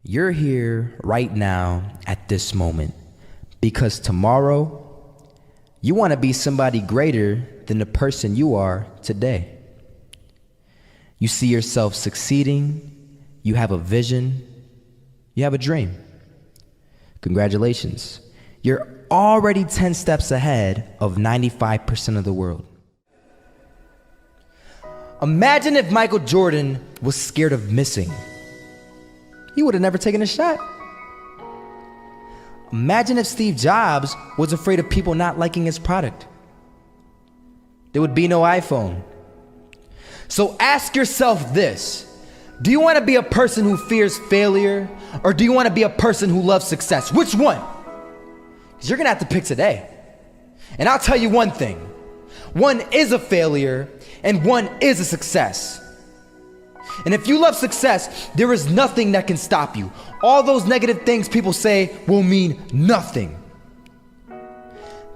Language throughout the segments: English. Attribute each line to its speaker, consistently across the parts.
Speaker 1: You're here right now at this moment because tomorrow you want to be somebody greater than the person you are today. You see yourself succeeding, you have a vision, you have a dream. Congratulations. You're already 10 steps ahead of 95% of the world. Imagine if Michael Jordan was scared of missing. He would have never taken a shot. Imagine if Steve Jobs was afraid of people not liking his product. There would be no iPhone. So ask yourself this: do you want to be a person who fears failure, or do you want to be a person who loves success? Which one? Because you're going to have to pick today. And I'll tell you one thing: one is a failure and one is a success. And if you love success, there is nothing that can stop you. All those negative things people say will mean nothing.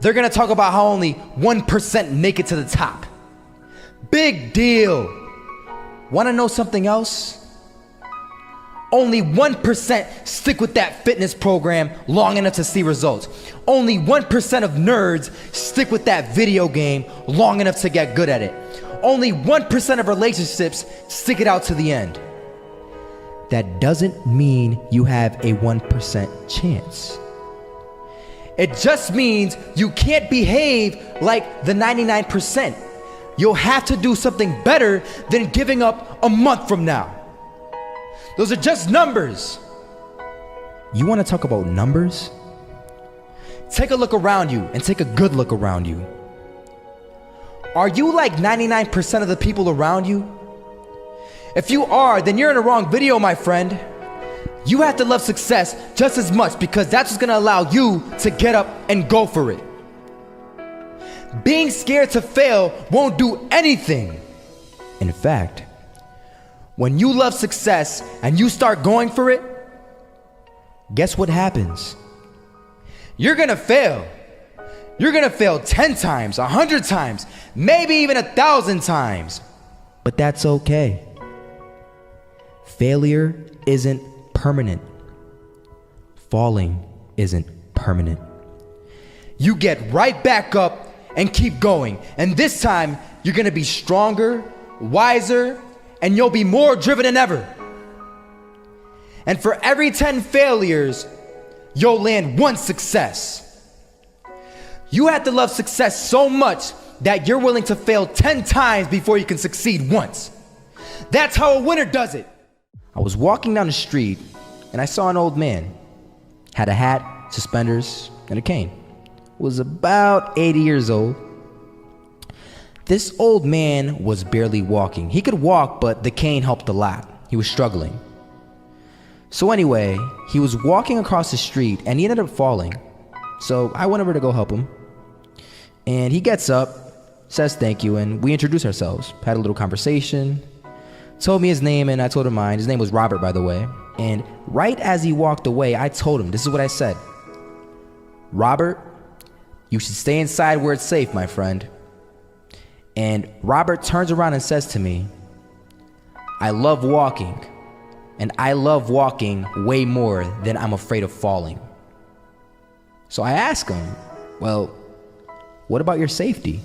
Speaker 1: They're gonna talk about how only 1% make it to the top. Big deal. Wanna know something else? Only 1% stick with that fitness program long enough to see results. Only 1% of nerds stick with that video game long enough to get good at it. Only 1% of relationships stick it out to the end. That doesn't mean you have a 1% chance. It just means you can't behave like the 99%. You'll have to do something better than giving up a month from now. Those are just numbers. You want to talk about numbers? Take a look around you and take a good look around you. Are you like 99% of the people around you? If you are, then you're in the wrong video, my friend. You have to love success just as much, because that's what's gonna allow you to get up and go for it. Being scared to fail won't do anything. In fact, when you love success and you start going for it, guess what happens? You're gonna fail. You're gonna fail 10 times, 100 times, maybe even 1,000 times. But that's okay. Failure isn't permanent. Falling isn't permanent. You get right back up and keep going. And this time, you're gonna be stronger, wiser, and you'll be more driven than ever. And for every 10 failures, you'll land one success. You have to love success so much that you're willing to fail 10 times before you can succeed once. That's how a winner does it. I was walking down the street and I saw an old man. Had a hat, suspenders, and a cane. Was about 80 years old. This old man was barely walking. He could walk, but the cane helped a lot. He was struggling. So anyway, he was walking across the street and he ended up falling. So I went over to go help him. And he gets up, says thank you, and we introduced ourselves. Had a little conversation. Told me his name and I told him mine. His name was Robert, by the way. And right as he walked away, I told him, this is what I said: Robert, you should stay inside where it's safe, my friend. And Robert turns around and says to me, I love walking. And I love walking way more than I'm afraid of falling. So I asked him, well, what about your safety?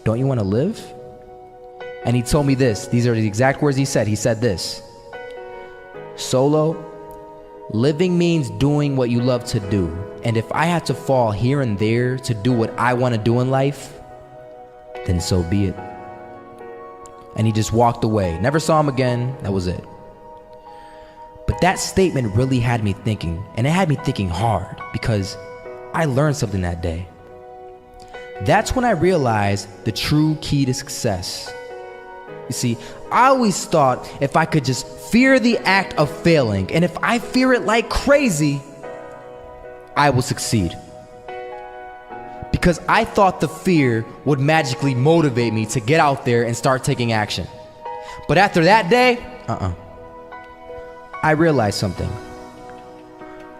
Speaker 1: Don't you want to live? And he told me this. These are the exact words he said. He said this: Solo, living means doing what you love to do. And if I have to fall here and there to do what I want to do in life, then so be it. And he just walked away. Never saw him again. That was it. But that statement really had me thinking, and it had me thinking hard, because I learned something that day. That's when I realized the true key to success. You see, I always thought if I could just fear the act of failing, and if I fear it like crazy, I will succeed. Because I thought the fear would magically motivate me to get out there and start taking action. But after that day, I realized something.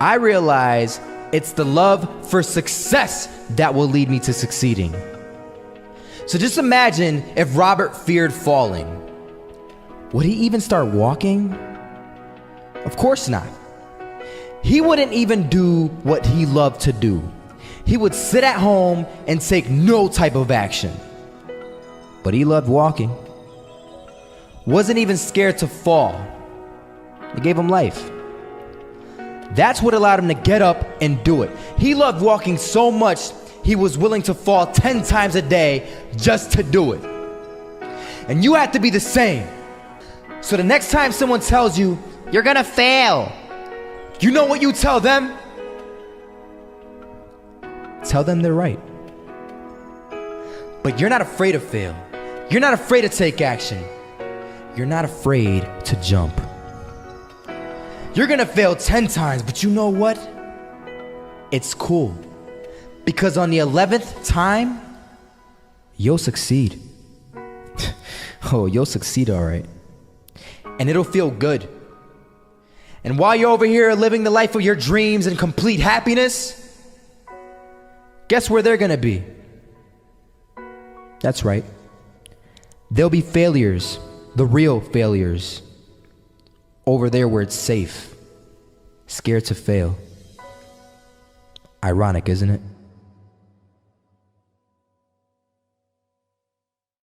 Speaker 1: I realized it's the love for success that will lead me to succeeding. So just imagine if Robert feared falling. Would he even start walking? Of course not. He wouldn't even do what he loved to do. He would sit at home and take no type of action. But he loved walking. Wasn't even scared to fall. It gave him life. That's what allowed him to get up and do it. He loved walking so much, he was willing to fall 10 times a day just to do it. And you have to be the same. So the next time someone tells you, you're gonna fail, you know what you tell them? Tell them they're right. But you're not afraid to fail. You're not afraid to take action. You're not afraid to jump. You're gonna fail 10 times, but you know what? It's cool. Because on the 11th time, you'll succeed. Oh, you'll succeed all right. And it'll feel good. And while you're over here living the life of your dreams and complete happiness, guess where they're gonna be? That's right. They'll be failures, the real failures. Over there where it's safe, scared to fail. Ironic, isn't it?